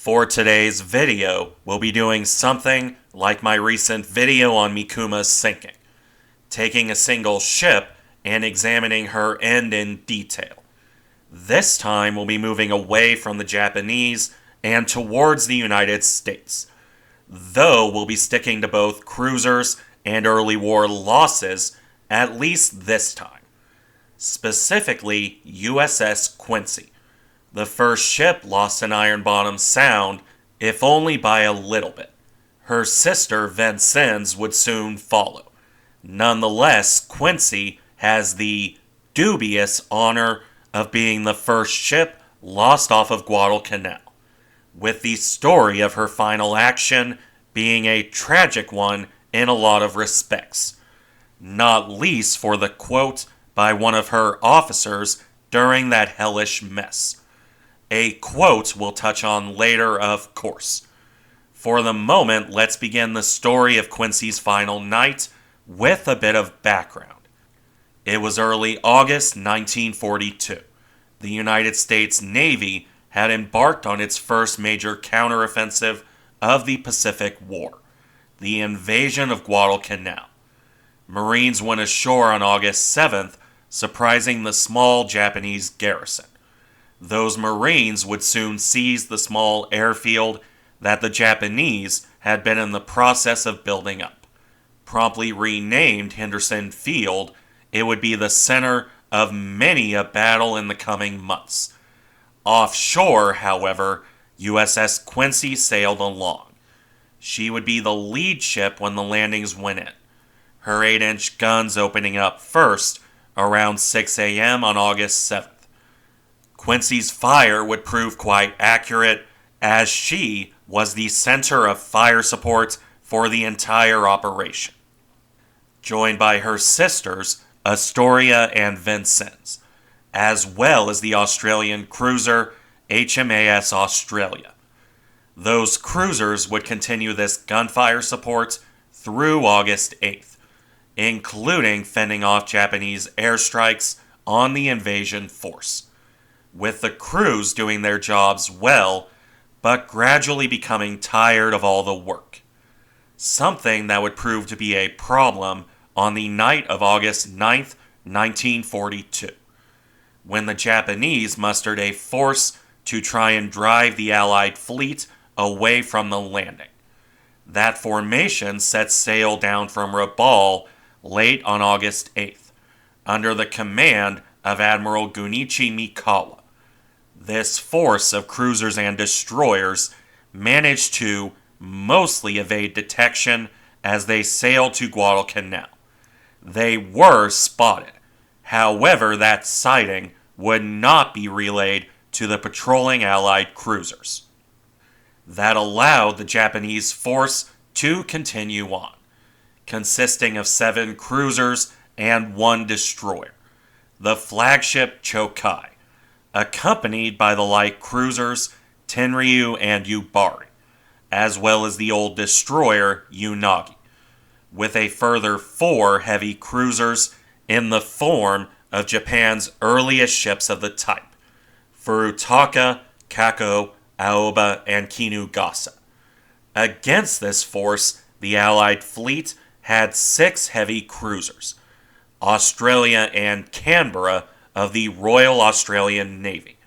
For today's video, we'll be doing something like my recent video on Mikuma's sinking, taking a single ship and examining her end in detail. This time we'll be moving away from the Japanese and towards the United States, though we'll be sticking to both cruisers and early war losses, at least this time. Specifically, USS Quincy, the first ship lost in Iron Bottom Sound, if only by a little bit. Her sister, Vincennes, would soon follow. Nonetheless, Quincy has the dubious honor of being the first ship lost off of Guadalcanal, with the story of her final action being a tragic one in a lot of respects, not least for the quote by one of her officers during that hellish mess. A quote we'll touch on later, of course. For the moment, let's begin the story of Quincy's final night with a bit of background. It was early August 1942. The United States Navy had embarked on its first major counteroffensive of the Pacific War, the invasion of Guadalcanal. Marines went ashore on August 7th, surprising the small Japanese garrison. Those Marines would soon seize the small airfield that the Japanese had been in the process of building up. Promptly renamed Henderson Field, it would be the center of many a battle in the coming months. Offshore, however, USS Quincy sailed along. She would be the lead ship when the landings went in, her 8-inch guns opening up first around 6 a.m. on August 7th. Quincy's fire would prove quite accurate, as she was the center of fire support for the entire operation. Joined by her sisters, Astoria and Vincennes, as well as the Australian cruiser HMAS Australia. Those cruisers would continue this gunfire support through August 8th, including fending off Japanese airstrikes on the invasion force, with the crews doing their jobs well, but gradually becoming tired of all the work. Something that would prove to be a problem on the night of August 9th, 1942, when the Japanese mustered a force to try and drive the Allied fleet away from the landing. That formation set sail down from Rabaul late on August 8th, under the command of Admiral Gunichi Mikawa. This force of cruisers and destroyers managed to mostly evade detection as they sailed to Guadalcanal. They were spotted. However, that sighting would not be relayed to the patrolling Allied cruisers. That allowed the Japanese force to continue on, consisting of 7 cruisers and 1 destroyer, the flagship Chokai, accompanied by the light cruisers Tenryu and Yubari, as well as the old destroyer Unagi, with a further 4 heavy cruisers in the form of Japan's earliest ships of the type, Furutaka, Kako, Aoba, and Kinugasa. Against this force, the Allied fleet had 6 heavy cruisers, Australia and Canberra of the Royal Australian Navy,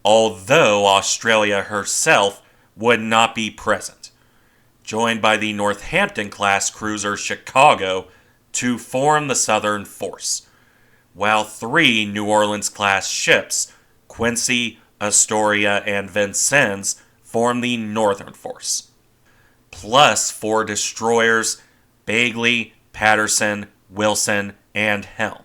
although Australia herself would not be present, joined by the Northampton-class cruiser Chicago to form the Southern Force, while 3 New Orleans-class ships, Quincy, Astoria, and Vincennes, form the Northern Force, plus 4 destroyers, Bagley, Patterson, Wilson, and Helm,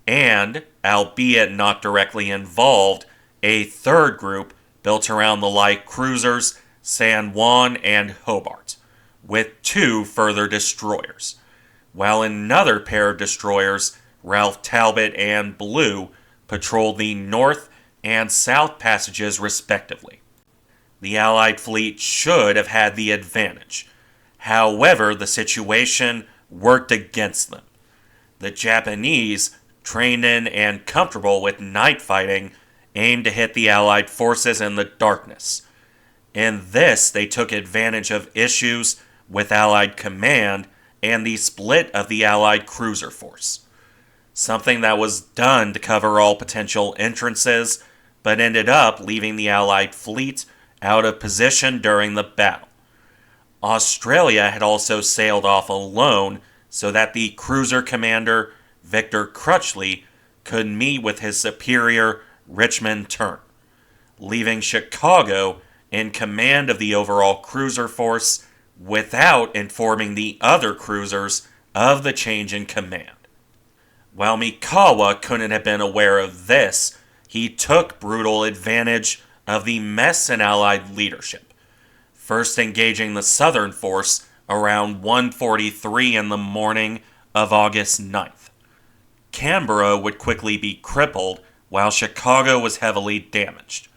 and, albeit not directly involved, a third group built around the light cruisers San Juan and Hobart, with 2 further destroyers, while another pair of destroyers, Ralph Talbot and Blue, patrolled the north and south passages respectively. The Allied fleet should have had the advantage. However, the situation worked against them. The Japanese, trained in and comfortable with night fighting, aimed to hit the Allied forces in the darkness. In this, they took advantage of issues with Allied command and the split of the Allied cruiser force. Something that was done to cover all potential entrances, but ended up leaving the Allied fleet out of position during the battle. Australia had also sailed off alone so that the cruiser commander, Victor Crutchley, could meet with his superior, Richmond Turner, leaving Chicago in command of the overall cruiser force without informing the other cruisers of the change in command. While Mikawa couldn't have been aware of this, he took brutal advantage of the mess in Allied leadership, first engaging the Southern force around 1:43 in the morning of August 9th. Canberra would quickly be crippled while Chicago was heavily damaged.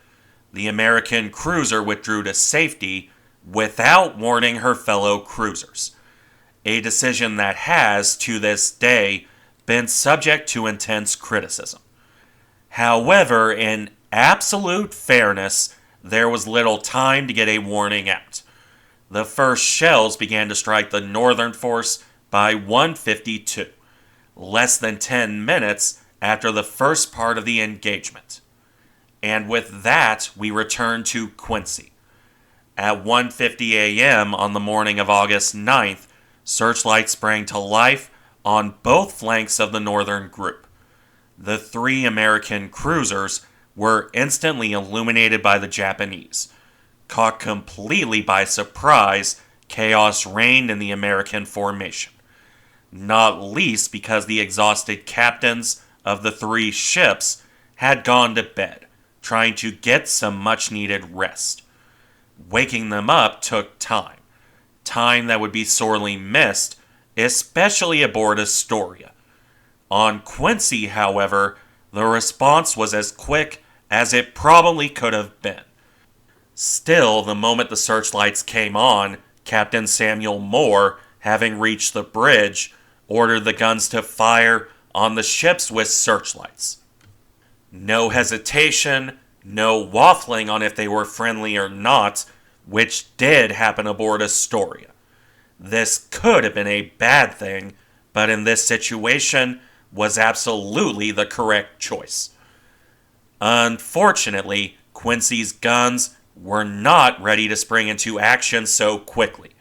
The American cruiser withdrew to safety without warning her fellow cruisers, a decision that has, to this day, been subject to intense criticism. However, in absolute fairness, there was little time to get a warning out. The first shells began to strike the northern force by 1:52, less than 10 minutes after the first part of the engagement. And with that, we return to Quincy. At 1:50 a.m. on the morning of August 9th, searchlights sprang to life on both flanks of the northern group. The three American cruisers were instantly illuminated by the Japanese. Caught completely by surprise, chaos reigned in the American formation, not least because the exhausted captains of the three ships had gone to bed, trying to get some much-needed rest. Waking them up took time that would be sorely missed, especially aboard Astoria. On Quincy, however, the response was as quick as it probably could have been. Still, the moment the searchlights came on, Captain Samuel Moore, having reached the bridge, ordered the guns to fire on the ships with searchlights. No hesitation, no waffling on if they were friendly or not, which did happen aboard Astoria. This could have been a bad thing, but in this situation was absolutely the correct choice. Unfortunately, Quincy's guns were not ready to spring into action so quickly.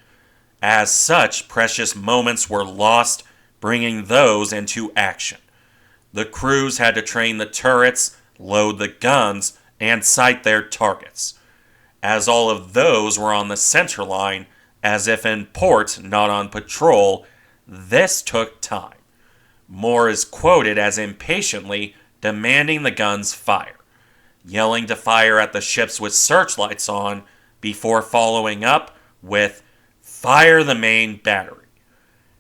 As such, precious moments were lost bringing those into action. The crews had to train the turrets, load the guns, and sight their targets. As all of those were on the center line, as if in port, not on patrol, this took time. Moore is quoted as impatiently demanding the guns fire, yelling to fire at the ships with searchlights on before following up with "Fire the main battery."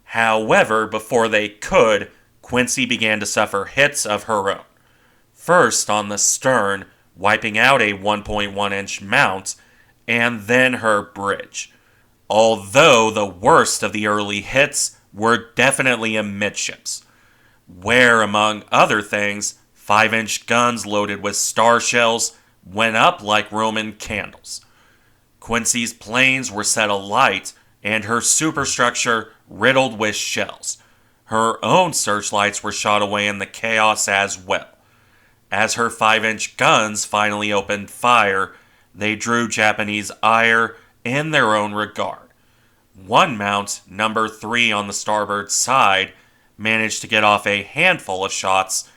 However, before they could, Quincy began to suffer hits of her own. First on the stern, wiping out a 1.1-inch mount, and then her bridge. Although the worst of the early hits were definitely amidships, where, among other things, 5-inch guns loaded with star shells went up like Roman candles. Quincy's planes were set alight and her superstructure riddled with shells. Her own searchlights were shot away in the chaos as well. As her 5-inch guns finally opened fire, they drew Japanese ire in their own regard. One mount, number 3 on the starboard side, managed to get off a handful of shots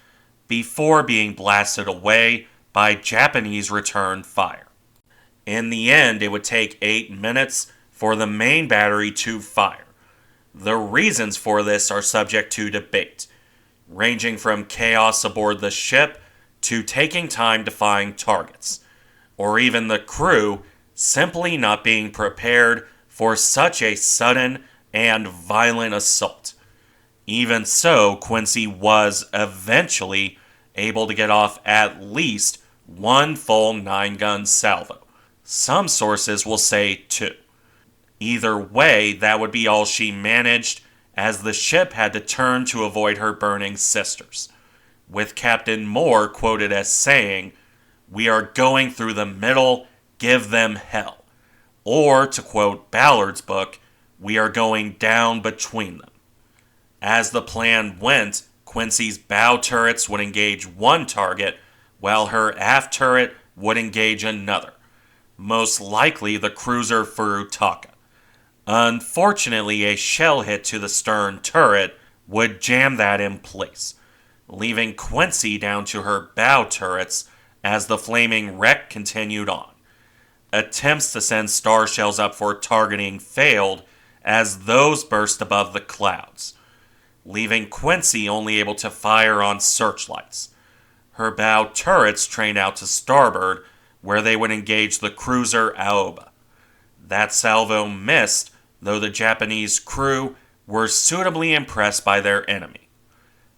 before being blasted away by Japanese return fire. In the end, it would take 8 minutes for the main battery to fire. The reasons for this are subject to debate, ranging from chaos aboard the ship to taking time to find targets, or even the crew simply not being prepared for such a sudden and violent assault. Even so, Quincy was eventually able to get off at least one full 9-gun salvo. Some sources will say 2. Either way, that would be all she managed, as the ship had to turn to avoid her burning sisters, with Captain Moore quoted as saying, "We are going through the middle, give them hell. Or, to quote Ballard's book, we are going down between them. As the plan went, Quincy's bow turrets would engage one target, while her aft turret would engage another, most likely the cruiser Furutaka. Unfortunately, a shell hit to the stern turret would jam that in place, leaving Quincy down to her bow turrets as the flaming wreck continued on. Attempts to send star shells up for targeting failed as those burst above the clouds, leaving Quincy only able to fire on searchlights. Her bow turrets trained out to starboard, where they would engage the cruiser Aoba. That salvo missed, though the Japanese crew were suitably impressed by their enemy.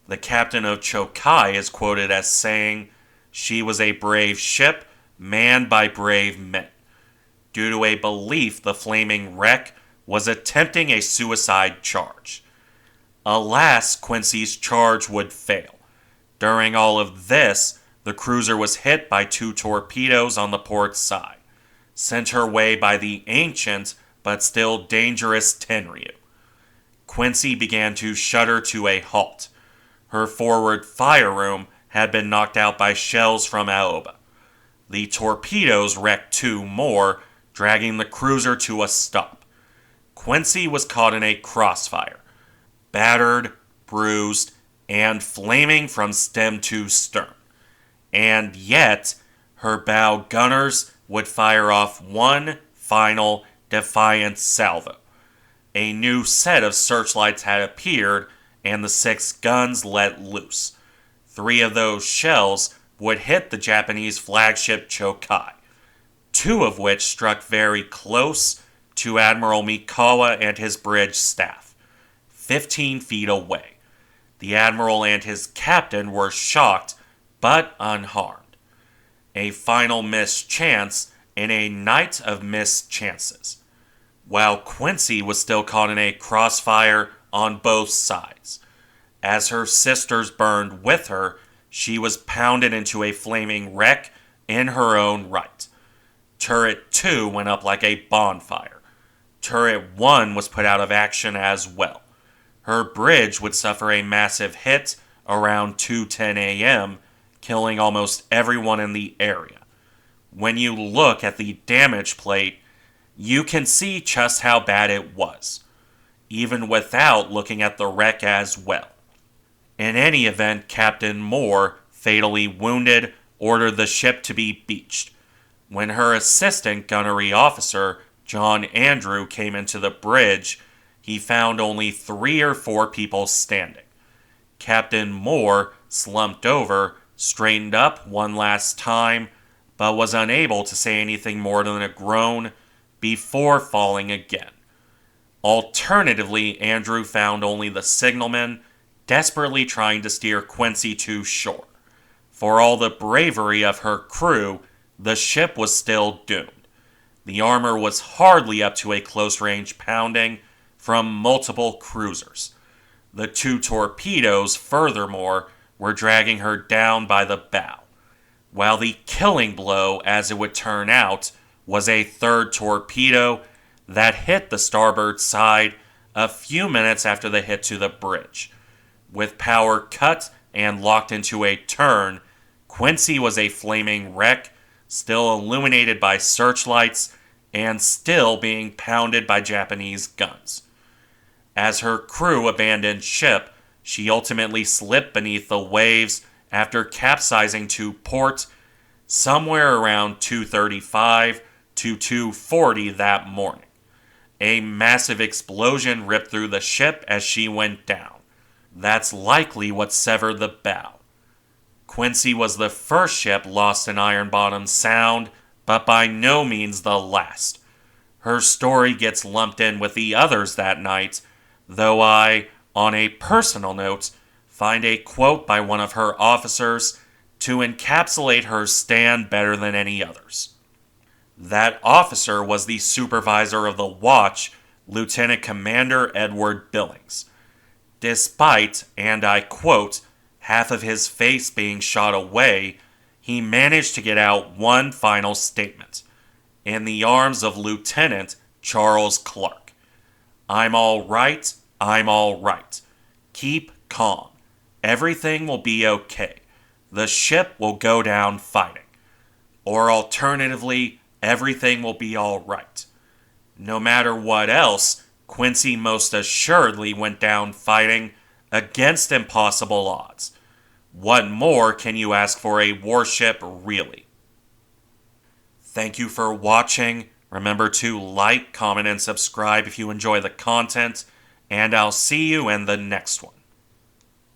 The captain of Chokai is quoted as saying, "She was a brave ship, manned by brave men," due to a belief the flaming wreck was attempting a suicide charge. Alas, Quincy's charge would fail. During all of this, the cruiser was hit by 2 torpedoes on the port side, sent her way by the ancient but still dangerous Tenryu. Quincy began to shudder to a halt. Her forward fire room had been knocked out by shells from Aoba. The torpedoes wrecked 2 more, dragging the cruiser to a stop. Quincy was caught in a crossfire, battered, bruised, and flaming from stem to stern. And yet, her bow gunners would fire off one final defiant salvo. A new set of searchlights had appeared, and the 6 guns let loose. 3 of those shells would hit the Japanese flagship Chokai, 2 of which struck very close to Admiral Mikawa and his bridge staff, 15 feet away. The admiral and his captain were shocked, but unharmed. A final missed chance in a night of missed chances, while Quincy was still caught in a crossfire on both sides. As her sisters burned with her, she was pounded into a flaming wreck in her own right. Turret 2 went up like a bonfire. Turret 1 was put out of action as well. Her bridge would suffer a massive hit around 2:10 a.m., killing almost everyone in the area. When you look at the damage plate, you can see just how bad it was, even without looking at the wreck as well. In any event, Captain Moore, fatally wounded, ordered the ship to be beached. When her assistant gunnery officer, John Andrew, came into the bridge, he found only 3 or 4 people standing. Captain Moore slumped over, straightened up one last time, but was unable to say anything more than a groan before falling again. Alternatively, Andrew found only the signalman, desperately trying to steer Quincy to shore. For all the bravery of her crew, the ship was still doomed. The armor was hardly up to a close-range pounding from multiple cruisers. The 2 torpedoes, furthermore, were dragging her down by the bow, while the killing blow, as it would turn out, was a 3rd torpedo that hit the starboard side a few minutes after the hit to the bridge. With power cut and locked into a turn, Quincy was a flaming wreck, still illuminated by searchlights and still being pounded by Japanese guns. As her crew abandoned ship, she ultimately slipped beneath the waves after capsizing to port somewhere around 2:35 to 2:40 that morning. A massive explosion ripped through the ship as she went down. That's likely what severed the bow. Quincy was the first ship lost in Iron Bottom Sound, but by no means the last. Her story gets lumped in with the others that night, though I, on a personal note, find a quote by one of her officers to encapsulate her stand better than any others. That officer was the supervisor of the watch, Lieutenant Commander Edward Billings. Despite, and I quote, half of his face being shot away, he managed to get out one final statement. in the arms of Lieutenant Charles Clark. I'm all right. I'm all right. Keep calm. Everything will be okay. The ship will go down fighting. Or alternatively, everything will be all right. No matter what else, Quincy most assuredly went down fighting against impossible odds. What more can you ask for a warship, really? Thank you for watching. Remember to like, comment, and subscribe if you enjoy the content, and I'll see you in the next one.